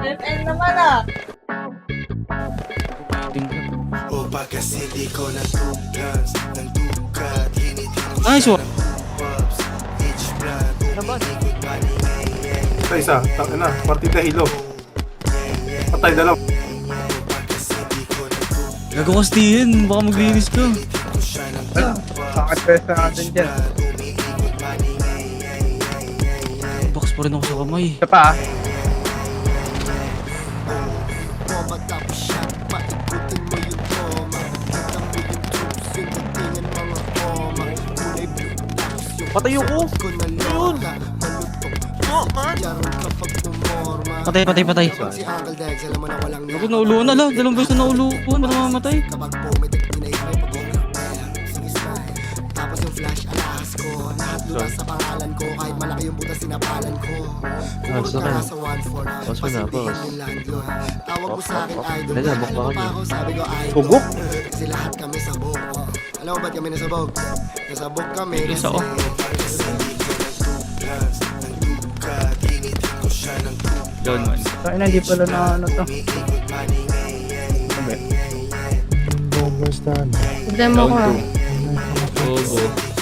FN naman ah. Opa kasi di ko natugas ng dukat. Nice one. Isa, tangin na, partida hilo. Patay dalaw. Gagawas din, baka maglinis ka. Bakit pwes na natin dyan? Box pa rin ako sa kamay. Isa pa ah. Patay ako! Ayun! Patay, patay, patay. Ako nauluan na lang, dalawang beses na nauluan, ba't mamamatay? Tapos yung flash alas ko, lahat lutas sa pangalan ko, kahit malaki yung butas sinapalan ko. Kumurot ka sa 1-4, pasindihan yung landlord. Tawag mo sa akin idol, ano pa ako, sabi ko idol. Tugok? Kasi lahat kami sabog. Alam mo ba't kami nasabog? Nasabog kami kasi Doon man. Tayo na, di pala na ano to. Demo ko ah. Bobo.